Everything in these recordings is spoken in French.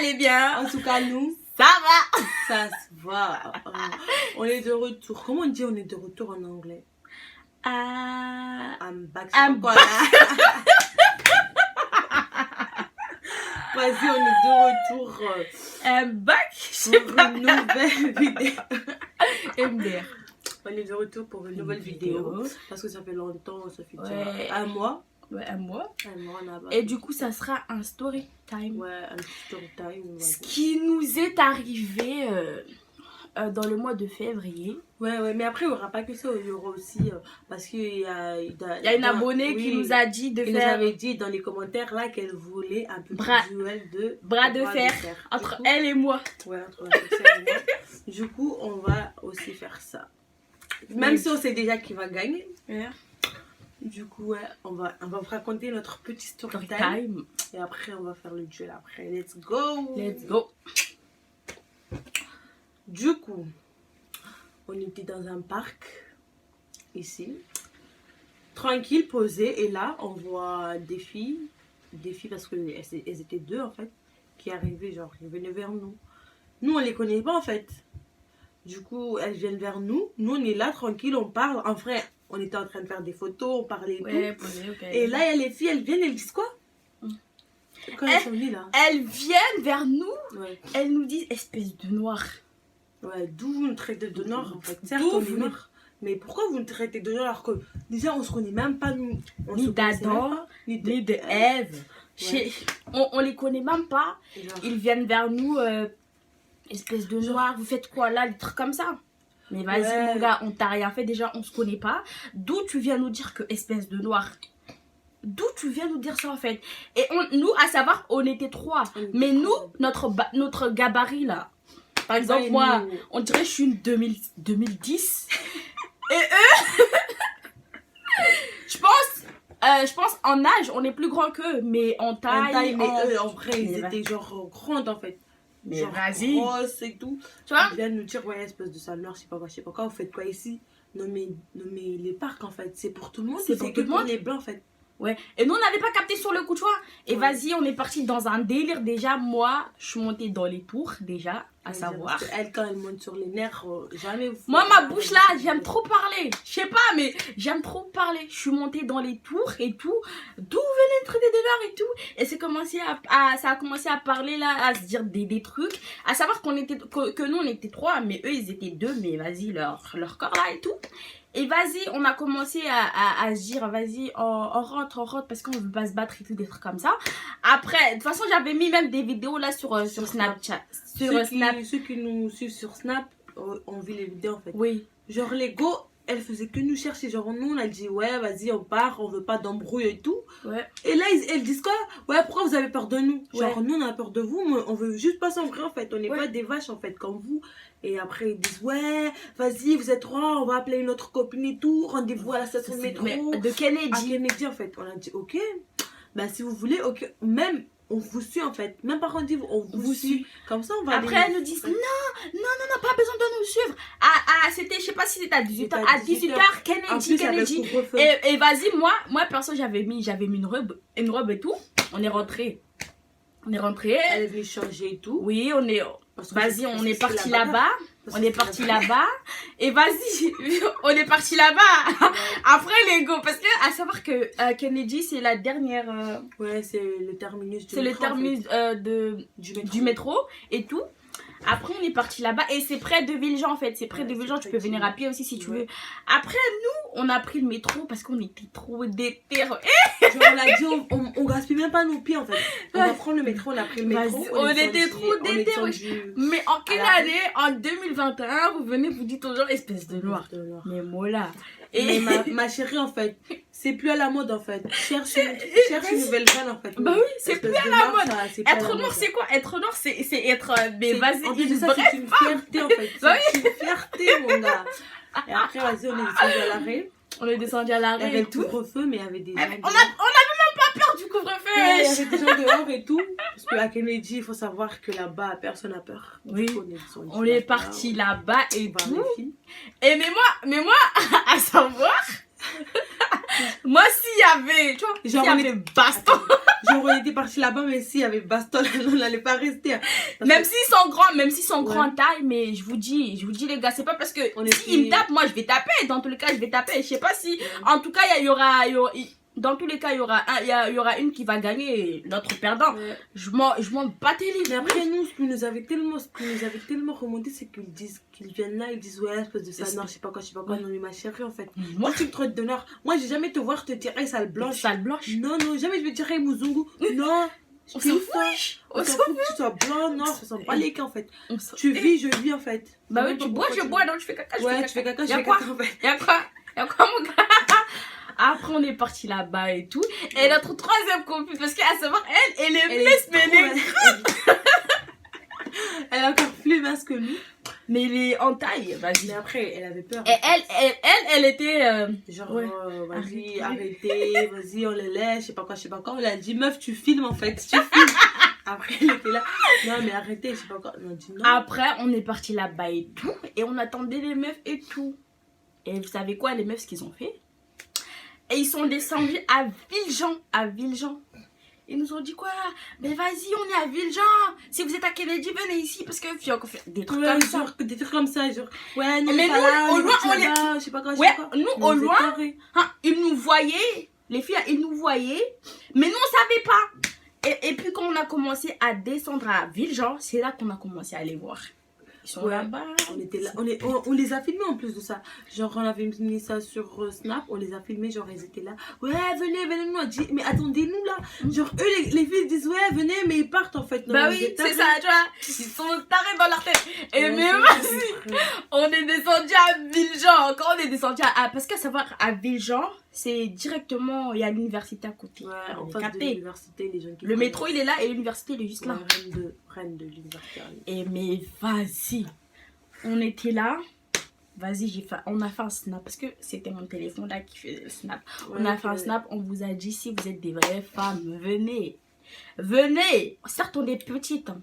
allez bien. En tout cas, nous, Ça va. ça se voit. On est de retour. Comment on dit on est de retour en anglais? I'm back. I'm Quoi, là? Vas-y, on est de retour Back. Je sais pour pas. une nouvelle vidéo. MDR. On est de retour pour une nouvelle vidéo. Parce que ça fait longtemps, ça fait déjà Ouais. un mois. Ouais, un mois. Un mois, on a pas- Et du coup, ça sera un story time. Ouais, un petit story time. On va Ce dire. qui nous est arrivé dans le mois de février. Ouais, mais après, il n'y aura pas que ça. Il y aura aussi. Parce qu'il y a. Il y a une abonnée qui nous a dit de Elle nous faire avait dit dans les commentaires là qu'elle voulait un petit Bras- duel de bras de fer entre Du coup, elle et moi. ouais, entre elle et moi. Du coup, on va aussi faire ça. Même Oui. si on sait déjà qui va gagner. Ouais. Du coup, ouais, on va vous raconter notre petit story Story time. time. Et après, on va faire le duel après. Let's go! Let's go. Du coup, on était dans un parc, ici, tranquille, posé, et là, on voit des filles parce qu'elles étaient deux, en fait, qui arrivaient, genre, ils venaient vers nous. Nous, on les connaît pas, en fait. Du coup, elles viennent vers nous, nous, on est là, tranquille, on parle. En vrai, on était en train de faire des photos, on parlait et Ouais, tout. posé, ok. Et là, il y a les filles, elles viennent, elles disent quoi? Quand elles sont venues, là. Elles viennent vers nous, Ouais. elles nous disent espèce de noir. Ouais, d'où vous nous traitez de noir en fait. Certes, D'où on vous est noir. Mais pourquoi vous nous traitez de noir alors que déjà on se connaît même pas nous? On Ni se connaissait d'Adam, même pas, Ni de Ève. On les connaît même pas. Et genre, Ils viennent vers nous, espèce de noir, vous faites quoi là, des trucs comme ça. Mais vas-y, Ouais. mon gars, on t'a rien fait, déjà on se connaît pas. D'où tu viens nous dire que espèce de noir? D'où tu viens nous dire ça en fait? Et nous, à savoir, on était trois. On était Mais trois. nous, notre gabarit là, par exemple, ouais, moi, nous- on dirait que je suis une 2010. Et eux, je pense en âge, on est plus grand qu'eux, mais en en taille, taille, mais en... eux en vrai ils Mais étaient genre grandes en fait. Mais Genre vas-y. grosses et tout. Tu vois? Ils viennent nous dire, ouais, espèce de sale noir, je sais pas quoi, vous faites quoi ici? Non mais les parcs en fait, c'est pour tout le monde, C'est pour que tout le pour monde. les blancs en fait. Ouais. Et nous, on n'avait pas capté sur le coup, tu vois. Et Ouais. vas-y, on est parti dans un délire déjà. Moi, je suis montée dans les tours déjà, à savoir. Parce que elle, quand elle monte sur les nerfs, jamais vous. Moi, ma bouche là, j'aime trop parler. Je sais pas, mais j'aime trop parler. Je suis montée dans les tours et tout. D'où venaient traiter de l'art et tout. Et ça a commencé à parler là, à se dire des trucs. À savoir que nous, on était trois, mais eux, ils étaient deux. Mais vas-y, leur corps là et tout. Et vas-y, on a commencé à se dire, vas-y, on rentre, parce qu'on veut pas se battre et tout, des trucs comme ça. Après, de toute façon, j'avais mis même des vidéos là sur Snapchat. Sur Snap. Ceux qui nous suivent sur Snap ont vu les vidéos en fait. Oui. Genre les go, elle faisait que nous chercher. Genre nous on a dit ouais vas-y on part, on veut pas d'embrouille et tout. Ouais. Et là elles disent quoi? Ouais pourquoi vous avez peur de nous? Genre Ouais. nous on a peur de vous, mais on veut juste pas s'embrouiller en fait. On n'est Ouais. pas des vaches en fait comme vous. Et après ils disent ouais vas-y vous êtes trois, on va appeler une autre copine et tout. Rendez-vous à la station de métro. Mais de À Kennedy. Kennedy en fait. On a dit ok. Bah si vous voulez ok. Même on vous suit en fait. Même pas rendez-vous, on vous suit. Comme ça on va Après, aller- elles nous disent non, pas besoin de nous suivre. C'était, je sais pas si c'était à 18h. C'était À à 18h, En Kennedy, plus, avec Kennedy. couvre-feu. Et vas-y, moi perso, j'avais mis une robe et tout. On est rentré. Elle est venue changer et tout. Oui, Parce que vas-y, c'est- on parce est que parti c'est là-bas. Parce On que est c'est parti là-bas. là-bas. Et vas-y, on est parti là-bas. Après, les go. Parce que, à savoir que Kennedy, c'est la dernière. Ouais, c'est le terminus du C'est le métro, en terminus fait. du métro et tout. Après, on est parti là-bas et c'est près de Villejean en fait. C'est près Ouais, de c'est Villejean. Tu près peux de venir à Villejean. pied aussi si tu Ouais. veux. Après, nous, on a pris le métro parce qu'on était trop déterrés. Genre, on a dit, on gaspille même pas nos pieds en fait. On va prendre le métro, on a pris le métro. Vas-y, on était descendu- trop on est déter, descendu- Mais en quelle À la année? En 2021, vous venez, vous dites aux gens espèce de noir. De noir. Mais Mola. Mais Et ma chérie en fait, c'est plus à la mode en fait. Cherche une nouvelle vanne en fait. Bah oui, c'est Espèce plus à de la noir, mode. ça, c'est plus à la être noir, mode. c'est quoi? Être noir, c'est être. Mais C'est- vas-y, en plus de une ça, vraie c'est une fierté en fait. Bah C'est une fierté mon gars. Et après, vas-y, on est descendu à l'arrêt. On est descendu à Il y l'arrêt avait et le tout. couvre-feu, mais il y avait des gens. On avait même pas peur du couvre-feu. Il y avait des gens dehors et tout. Parce qu'à Kennedy, il faut savoir que là-bas, personne n'a peur. Oui. Du coup, on est descendu On est là-bas, parti là-bas et voir tout. les filles. Et mais moi, à savoir, Moi, s'il y avait, tu vois, s'il Genre, y on avait baston. Genre, on était parti là-bas, mais s'il y avait baston, on n'allait pas rester. Hein. Même s'ils sont grands en taille, mais je vous dis les gars, c'est pas parce que s'ils me tapent, moi je vais taper. Dans tous les cas, je vais taper. Je sais pas si, en tout cas, dans tous les cas, il y aura une qui va gagner et l'autre perdant. Ouais. Je m'en battais les Mais après, nous, ce qui nous avait tellement remonté, c'est qu'ils viennent là, ils disent, ouais, espèce de ça, non, je sais pas quoi, non, mais ma chérie, en fait. Moi, tu me traites d'honneur. Moi, j'ai jamais te voir te dire, hey, sale blanche. Sale blanche. Non, jamais je vais te dire, hey, Mouzungu. Non. On s'en fout. On s'en fout que tu sois blanc, non, on s'en bat les cas, en fait. Tu vis, je vis, en fait. Bah oui, tu bois, je bois, donc je fais caca, ouais, tu fais caca, je fais caca, en fait. Y'a quoi, mon gars? Après, on est parti là-bas et tout. Et notre troisième copine, parce qu'à savoir, elle est mince, elle est encore plus mince que nous. Mais elle est en taille, vas-y. Mais après, elle avait peur. Et elle était... Genre, ouais. Vas-y, arrêtez, vas-y, on les laisse, je sais pas quoi. Elle a dit, meuf, tu filmes en fait, tu filmes. Après, elle était là, non, mais arrêtez, je sais pas quoi. On a dit non. Après, on est parti là-bas et tout. Et on attendait les meufs et tout. Et vous savez quoi, les meufs, ce qu'ils ont fait? Et ils sont descendus à Villejean. Ils nous ont dit quoi? Mais vas-y, on est à Villejean. Si vous êtes à Kennedy, venez ici. Parce que des trucs comme ça. Des trucs comme ça, genre. Ouais, non, mais nous, au loin, je sais pas quoi. Ouais, nous, au loin, ils nous voyaient. Les filles, ils nous voyaient. Mais nous, on savait pas. Et puis, quand on a commencé à descendre à Villejean, c'est là qu'on a commencé à les voir. Ils sont là-bas. On était là. On les a filmés en plus de ça. Genre, on avait mis ça sur Snap. On les a filmés. Genre, ils étaient là. Ouais, venez, nous. On dit, mais attendez-nous là. Genre, eux, les filles disent, ouais, venez, mais ils partent en fait. Non, bah oui, c'est ça, tu vois. Ils sont tarés dans leur tête. Et mais vas-y, on est descendu à Villejean. Quand on est descendu parce qu'à savoir, à Villejean, c'est directement, il y a l'université à côté. Ouais, en face de l'université, les gens qui le métro, il est là et l'université, il est juste là. Reine de l'université. Et mais vas-y, on était là. Vas-y, on a fait un snap parce que c'était mon téléphone là qui faisait le snap. Ouais, on a fait un snap, on vous a dit si vous êtes des vraies femmes, venez. Certes, on est petites. Hein.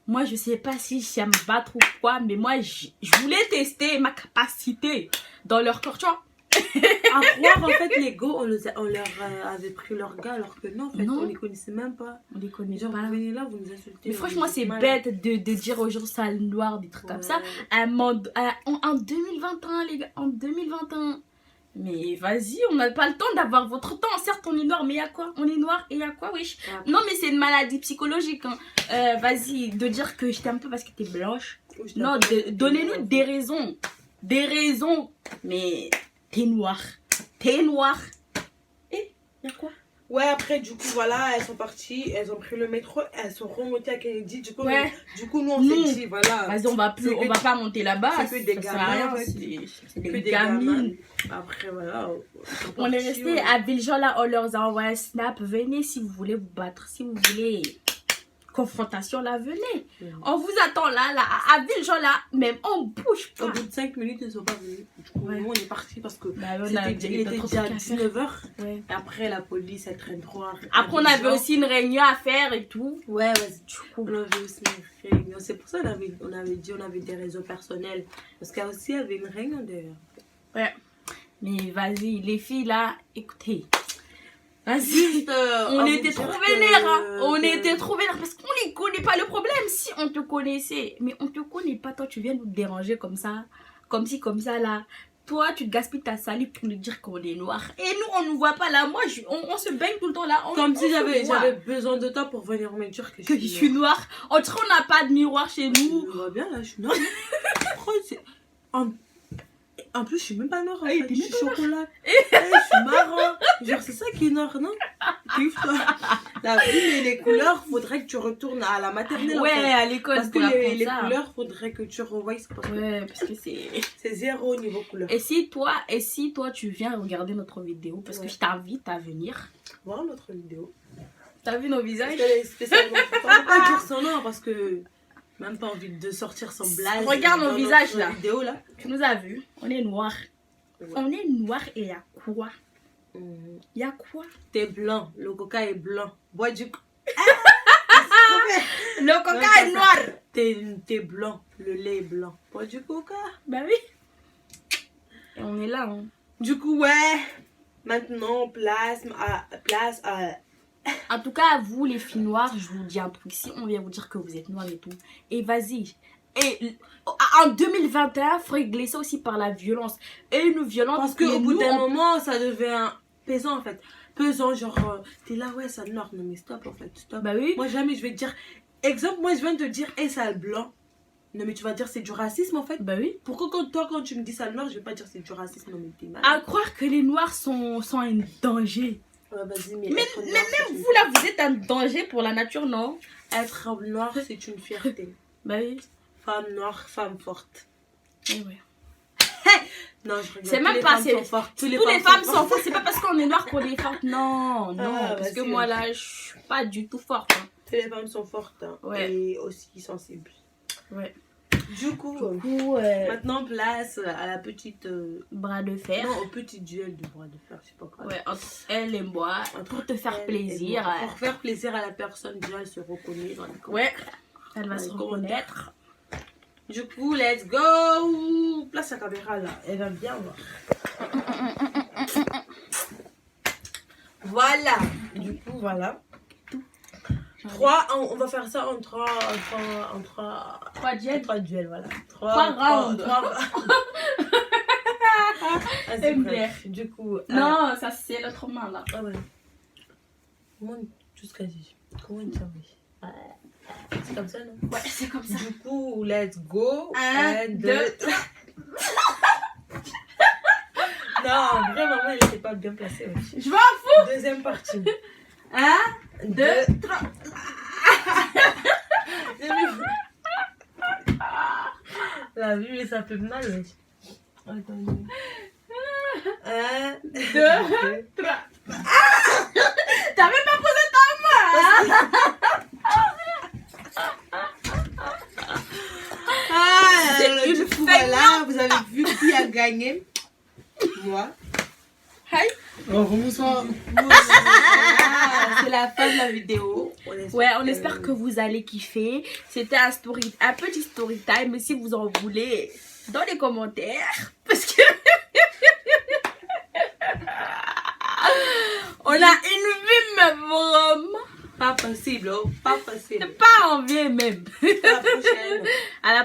Moi, je sais pas si j'aime battre ou quoi, mais moi, je voulais tester ma capacité dans leur corps, tu vois. À croire, en fait, les go, on leur avait pris leur gars, alors que non, en fait, on les connaissait même pas. On les connaissait pas. Vous venez là, vous nous insultez. Mais franchement, c'est bête de dire aux gens sale noir, des trucs comme ça. En 2021, les gars, en 2021. Mais vas-y, on n'a pas le temps d'avoir votre temps. Certes, on est noir, mais il y a quoi? On est noir et il y a quoi, wesh? Non, mais c'est une maladie psychologique. Hein. Vas-y, de dire que je t'aime pas parce que t'es blanche. Non, donnez-nous des raisons. Des raisons. Mais t'es noir. Et il y a quoi? Ouais, après, du coup, voilà, elles sont parties, elles ont pris le métro, elles sont remontées à Kennedy. Du coup, nous, on s'est dit, voilà. Vas-y, on va pas monter là-bas. C'est que des gamins. C'est des gamines. Après, voilà. On est resté à Villejean, là, on leur a envoyé un snap. Venez si vous voulez vous battre, si vous voulez confrontation, là, venez. On vous attend là, à Villejean, là, même on bouge pas. Au bout de 5 minutes, ils ne sont pas venus. Du coup, nous, on est partis parce que il était déjà déjà 19h. Ouais. Et après, la police, elle traîne trop. Après, on avait aussi une réunion à faire et tout. Ouais, vas-y. Du coup, on avait aussi une réunion. C'est pour ça qu'on avait dit on avait des réseaux personnels. Parce qu'elle aussi avait une réunion d'ailleurs. Ouais. Mais vas-y, les filles là, écoutez. Vas-y, on était trop vénères, hein. On était trop vénères parce qu'on les connaît pas. Le problème, si on te connaissait, mais on te connaît pas, toi tu viens nous déranger comme ça, comme ci, comme ça là. Toi, tu te gaspilles ta salive pour nous dire qu'on est noir. Et nous, on nous voit pas là. Moi, on se baigne tout le temps là. Comme si j'avais besoin de toi pour venir me dire que je suis noire. On dirait qu'on n'a pas de miroir chez nous. On voit bien là, je suis noire. En plus, je suis même pas noire en fait, je suis chocolat. Je suis marron. Genre, c'est ça qui est noir, non? Kiffe-toi. La vie et les couleurs, faudrait que tu retournes à la maternelle. Ouais, en fait. À l'école. Parce que les couleurs, faudrait que tu revoies ça. Ouais, parce que c'est zéro au niveau couleur. Et si toi, tu viens regarder notre vidéo, parce que je t'invite à venir. Voir notre vidéo. T'as vu nos visages? Parce qu'elle est spécialement. On va pas dire son nom parce que. Même pas envie de sortir son blague. Regarde mon visage là. Vidéo, là. Tu nous as vu. On est noir. Ouais. On est noir et il y a quoi? Il y a quoi? T'es blanc. Le coca est blanc. Bois du. Le coca est noir. T'es blanc. Le lait est blanc. Bois du coca. Bah oui. Et on est là. Hein. Du coup, ouais. Maintenant, place à... En tout cas, vous, les filles noires, je vous dis un truc. Si on vient vous dire que vous êtes noires et tout, et vas-y. Et en 2021, il faut régler ça aussi par la violence. Et une violence... Parce qu'au bout d'un moment, ça devient pesant, en fait. Pesant, genre, t'es là, ouais, ça noir. Non, mais stop, en fait, stop. Bah oui. Moi, jamais je vais te dire... Exemple, moi, je viens de te dire, hey, sale blanc. Non, mais tu vas dire c'est du racisme, en fait. Bah oui. Pourquoi quand tu me dis sale noir, je vais pas dire c'est du racisme? Non, mais t'es mal. À croire que les noirs sont un danger. Ouais, vas-y, mais même vous, là, vous êtes un danger pour la nature, non? Être noir, c'est une fierté. Bah oui. Femme noire, femme forte. Et ouais. Non, je regarde. C'est même pas... Toutes les femmes sont fortes. C'est pas parce qu'on est noir qu'on est forte. Non, non. Parce que moi, là, je suis pas du tout forte. Hein. Toutes les femmes sont fortes. Hein, ouais. Et aussi sensibles. Ouais. Du coup, maintenant place à la petite... bras de fer. Non, au petit duel de bras de fer, je sais pas quoi. Ouais, entre elle et moi, pour te faire plaisir. Pour faire plaisir à la personne, déjà elle se reconnaît dans les commentaires. Ouais, elle va se reconnaître. Du coup, let's go. Place la caméra là, elle va bien voir. Voilà, du coup, voilà. 3, on va faire ça en 3 duels. 3 duels, voilà. 3 rounds. Du coup. Non, ça c'est l'autre main là. Ah ouais. Comment on dit c'est comme ça, non? Ouais, c'est comme ça. Du coup, let's go. 1, 2, 3. Non, vraiment, elle n'était pas bien placée. Ouais. Je m'en fous. Deuxième partie. 1, 2, 3. La vue, mais ça fait mal, ouais. Attendez. 1, 2, 3. T'as même pas posé ta main, hein? Du coup, voilà, vous avez vu qui a gagné. Moi. Hi. Oh, bonsoir. C'est la fin de la vidéo. On espère que vous allez kiffer. C'était un petit story time. Mais si vous en voulez, dans les commentaires. Parce que on a une vue, mais vraiment pas possible, oh, pas possible. pas envie même. À la prochaine. À la